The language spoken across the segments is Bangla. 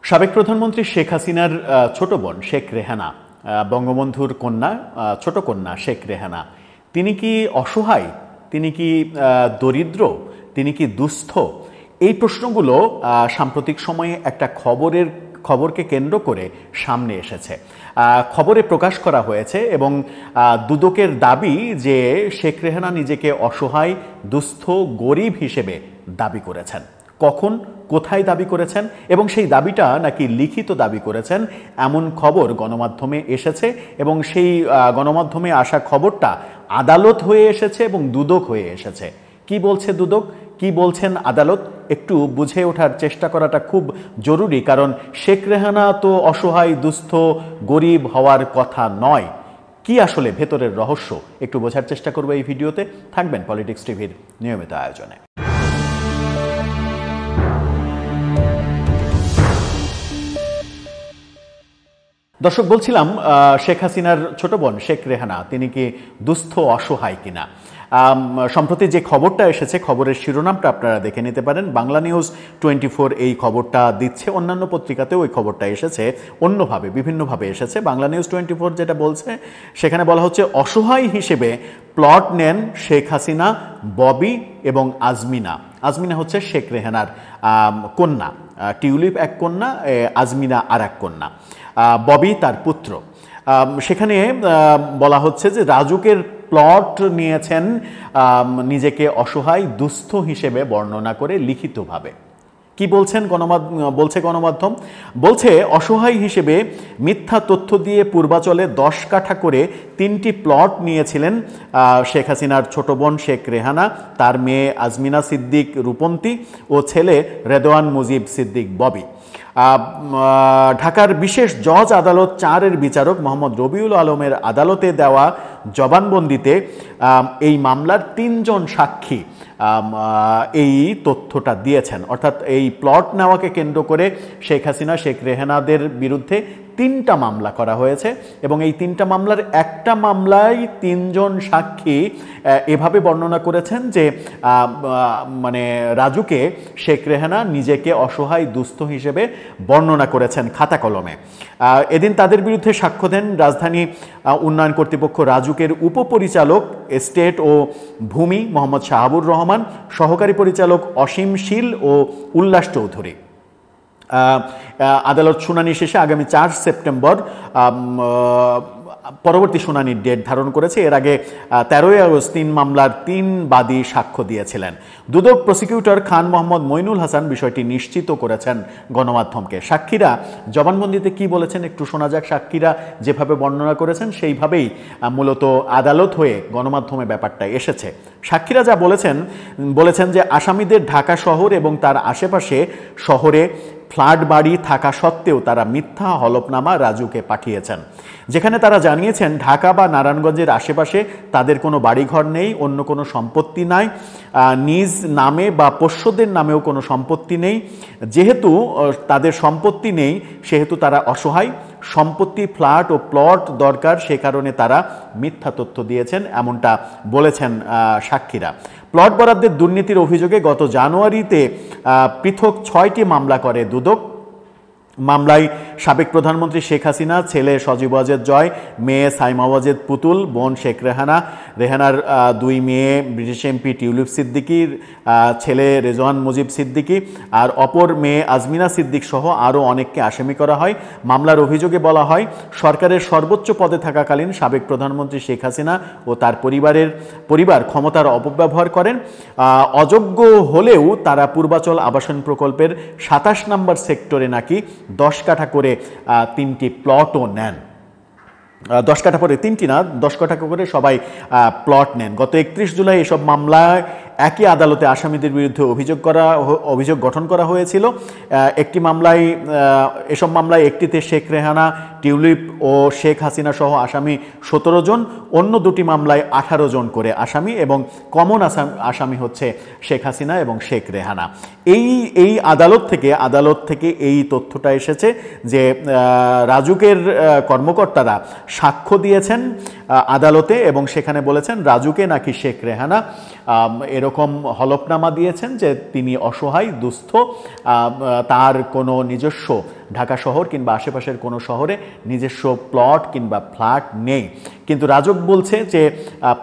সাবেক প্রধানমন্ত্রী শেখ হাসিনার ছোট বোন শেখ রেহানা, বঙ্গবন্ধুর কন্যা, ছোট কন্যা শেখ রেহানা, তিনি কি অসহায়? তিনি কি দরিদ্র? তিনি কি দুস্থ? এই প্রশ্নগুলো সাম্প্রতিক সময়ে একটা খবরকে কেন্দ্র করে সামনে এসেছে। খবরে প্রকাশ করা হয়েছে এবং দুদকের দাবি যে শেখ রেহানা নিজেকে অসহায়, দুস্থ, গরিব হিসেবে দাবি করেছেন। কখন, কোথায় দাবি করেছেন এবং সেই দাবিটা নাকি লিখিত দাবি করেছেন, এমন খবর গণমাধ্যমে এসেছে এবং সেই গণমাধ্যমে আসা খবরটা আদালত হয়ে এসেছে এবং দুদক হয়ে এসেছে। কি বলছে দুদক, কি বলছেন আদালত, একটু বুঝে ওঠার চেষ্টা করাটা খুব জরুরি, কারণ শেখ রেহানা তো অসহায়, দুস্থ, গরিব হওয়ার কথা নয়। কি আসলে ভেতরের রহস্য একটু বোঝার চেষ্টা করবো এই ভিডিওতে। থাকবেন পলিটিক্স টিভির নিয়মিত আয়োজনে। দর্শক, বলছিলাম শেখ হাসিনার ছোট বোন শেখ রেহানা তিনি কি দুস্থ, অসহায় কিনা। সম্প্রতি যে খবরটা এসেছে, খবরের শিরোনামটা আপনারা দেখে নিতে পারেন। বাংলা নিউজ 24 এই খবরটা দিচ্ছে, অন্যান্য পত্রিকাতেও ওই খবরটা এসেছে, অন্যভাবে বিভিন্নভাবে এসেছে। বাংলা নিউজ 24 যেটা বলছে, সেখানে বলা হচ্ছে অসহায় হিসেবে প্লট নেন শেখ হাসিনা, ববি এবং আজমিনা। আজমিনা হচ্ছে শেখ রেহানার কন্যা, টিউলিপ এক কন্যা, আজমিনা আর এক কন্যা, ববি তার পুত্র। সেখানে বলা হচ্ছে যে রাজুকের প্লট নিয়েছেন নিজেকে অসহায়, দুস্থ হিসেবে বর্ণনা করে লিখিতভাবে। কি বলছেন গণমাধ্যম বলছে অসহায় হিসেবে মিথ্যা তথ্য দিয়ে পূর্বাচলে 10 কাঠা করে 3টি প্লট নিয়েছিলেন শেখ হাসিনার ছোট বোন শেখ রেহানা, তার মেয়ে আজমিনা সিদ্দিক রূপন্তী ও ছেলে রেদওয়ান মুজিব সিদ্দিক ববি। ঢাকার বিশেষ জজ আদালত 4-এর বিচারক মোহাম্মদ রবিউল আলমের আদালতে দেওয়া জবানবন্দিতে এই মামলার 3 জন সাক্ষী এই তথ্যটা দিয়েছেন। অর্থাৎ এই প্লট নেওয়াকে কেন্দ্র করে শেখ হাসিনা, শেখ রেহানাদের বিরুদ্ধে 3টা মামলা করা হয়েছে এবং এই 3টা মামলার একটা মামলায় 3 জন সাক্ষী এভাবে বর্ণনা করেছেন যে মানে রাজুকে শেখ রেহানা নিজেকে অসহায়, দুস্থ হিসেবে বর্ণনা করেছেন খাতা কলমে। এদিন তাদের বিরুদ্ধে সাক্ষ্য দেন রাজধানী উন্নয়ন কর্তৃপক্ষ রাজুকের উপপরিচালক এস্টেট ও ভূমি মোহাম্মদ শাহাবুর রহমান, সহকারী পরিচালক অসীম শীল ও উল্লাস চৌধুরী। আদালত শুনানি শেষে আগামী 4 সেপ্টেম্বর পরবর্তী শুনানির ডেট ধারণ করেছে। এর আগে 13 আগস্ট 3 মামলার 3 বাদী সাক্ষ্য দিয়েছিলেন। দুদক প্রসিকিউটর খান মোহাম্মদ মইনুল হাসান বিষয়টি নিশ্চিত করেছেন গণমাধ্যমকে। সাক্ষীরা জবানবন্দিতে কি বলেছেন একটু শোনা যাক। সাক্ষীরা যেভাবে বর্ণনা করেছেন সেইভাবেই মূলত আদালত হয়ে গণমাধ্যমে ব্যাপারটা এসেছে। সাক্ষীরা যা বলেছেন যে আসামিদের ঢাকা শহর এবং তার আশেপাশে শহরে ফ্ল্যাট বাড়ি থাকা সত্ত্বেও তারা মিথ্যা হলফনামা রাজুকে পাঠিয়েছেন, যেখানে তারা জানিয়েছেন ঢাকা বা নারায়ণগঞ্জের আশেপাশে তাদের কোনো বাড়িঘর নেই, অন্য কোনো সম্পত্তি নাই, নিজ নামে বা পোষ্যদের নামেও কোনো সম্পত্তি নেই। যেহেতু তাদের সম্পত্তি নেই সেহেতু তারা অসহায়, সম্পত্তি, ফ্ল্যাট ও প্লট দরকার, সে কারণে তারা মিথ্যা তথ্য দিয়েছেন, এমনটা বলেছেন সাক্ষীরা। প্লট বরাদ্দের দুর্নীতির অভিযোগে গত জানুয়ারিতে পৃথক 6টি মামলা করে দুদক। মামলায় সাবেক প্রধানমন্ত্রী শেখ হাসিনা, ছেলে সজীব ওয়াজেদ জয়, মেয়ে সাইমা ওয়াজেদ পুতুল, বোন শেখ রেহানার 2 মেয়ে ব্রিটিশ এমপি টিউলিপ সিদ্দিকির ছেলে রেজওয়ান মুজিব সিদ্দিকি আর অপর মেয়ে আজমিনা সিদ্দিক সহ আরও অনেককে আসামি করা হয়। মামলার অভিযোগে বলা হয় সরকারের সর্বোচ্চ পদে থাকাকালীন সাবেক প্রধানমন্ত্রী শেখ হাসিনা ও তার পরিবার ক্ষমতার অপব্যবহার করেন। অযোগ্য হলেও তারা পূর্বাচল আবাসন প্রকল্পের 27 নম্বর সেক্টরে নাকি 10 কাঠা করে 3টি প্লটও নেন। 10 কাঠা করে 3টি না, 10 কাঠা করে সবাই প্লট নেন। গত 31 জুলাই এসব মামলায় একই আদালতে আসামিদের বিরুদ্ধে অভিযোগ গঠন করা হয়েছিল। এসব মামলায় একটিতে শেখ রেহানা, টিউলিপ ও শেখ হাসিনা সহ আসামি 17 জন, অন্য 2টি মামলায় 18 জন করে আসামি এবং কমন আসামি হচ্ছে শেখ হাসিনা এবং শেখ রেহানা। এই আদালত থেকে এই তথ্যটা এসেছে যে রাজুকের কর্মকর্তারা সাক্ষ্য দিয়েছেন আদালতে এবং সেখানে বলেছেন রাজুকে নাকি শেখ রেহানা এরকম হলফনামা দিয়েছেন যে তিনি অসহায়, দুস্থ, তার কোনো নিজস্ব ঢাকা শহর কিংবা আশেপাশের কোনো শহরে নিজস্ব প্লট কিংবা ফ্ল্যাট নেই, কিন্তু রাজউক বলছে যে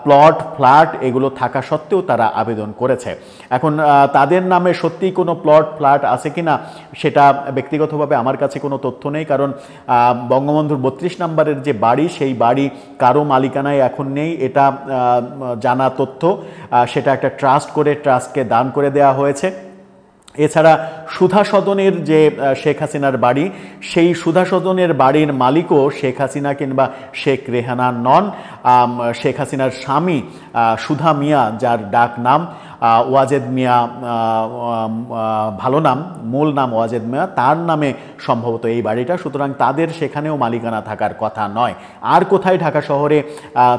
প্লট ফ্ল্যাট এগুলো থাকা সত্ত্বেও তারা আবেদন করেছে। এখন তাদের নামে সত্যিই কোনো প্লট ফ্ল্যাট আছে কিনা সেটা ব্যক্তিগতভাবে আমার কাছে কোনো তথ্য নেই, কারণ বঙ্গবন্ধুর 32 নম্বরের যে বাড়ি সেই বাড়ি কারো মালিকানায় এখন নেই, এটা জানা তথ্য। সেটা একটা ট্রাস্ট করে ট্রাস্টকে দান করে দেওয়া হয়েছে। এছাড়া সুধা সদনের যে শেখ হাসিনার বাড়ি, সেই সুধা সদনের বাড়ির মালিকও শেখ হাসিনা কিংবা শেখ রেহানা নন। শেখ হাসিনার স্বামী সুধা মিয়া, যার ডাক নাম ওয়াজেদ মিয়া, ভালো নাম, মূল নাম ওয়াজেদ মিয়া, তার নামে সম্ভবত এই বাড়িটা। সুতরাং তাদের সেখানেও মালিকানা থাকার কথা নয়। আর কোথায় ঢাকা শহরে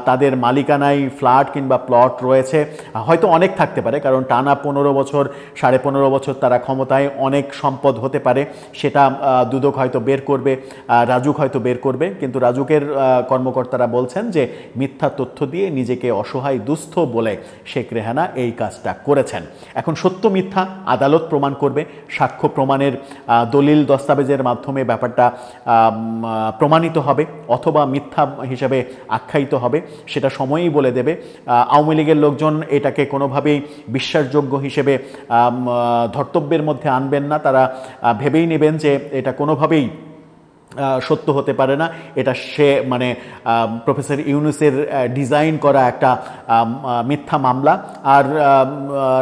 তাদের মালিকানায় ফ্ল্যাট কিংবা প্লট রয়েছে? হয়তো অনেক থাকতে পারে, কারণ টানা 15 বছর 15.5 বছর তারা ক্ষমতায়, অনেক সম্পদ হতে পারে। সেটা দুদক হয়তো বের করবে, রাজুক হয়তো বের করবে, কিন্তু রাজুকের কর্মকর্তারা বলছেন যে মিথ্যা তথ্য দিয়ে নিজেকে অসহায় দুস্থ বলে শেখ রেহানা এই কাজটা করেছেন। এখন সত্য মিথ্যা আদালত প্রমাণ করবে, সাক্ষ্য প্রমাণের দলিল দস্তাবেজের মাধ্যমে ব্যাপারটা প্রমাণিত হবে, অথবা মিথ্যা হিসেবে আখ্যায়িত হবে, সেটা সময়ই বলে দেবে। আওয়ামী লীগের লোকজন এটাকে কোনোভাবেই বিশ্বাসযোগ্য হিসেবে ধর্তব্যের মধ্যে আনবেন না। তারা ভেবেই নেবেন যে এটা কোনোভাবেই সত্য হতে পারে না, এটা মানে প্রফেসর ইউনূসের ডিজাইন করা একটা মিথ্যা মামলা। আর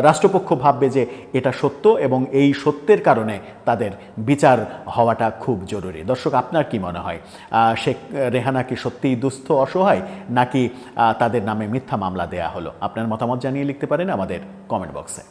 রাষ্ট্রপক্ষ ভাববে যে এটা সত্য, এবং এই সত্যের কারণে তাদের বিচার হওয়াটা খুব জরুরি। দর্শক, আপনার কি মনে হয়, শেখ রেহানা কি সত্যিই দুস্থ অসহায়, নাকি তাদের নামে মিথ্যা মামলা দেয়া হলো? আপনার মতামত জানিয়ে লিখতে পারেন আমাদের কমেন্ট বক্সে।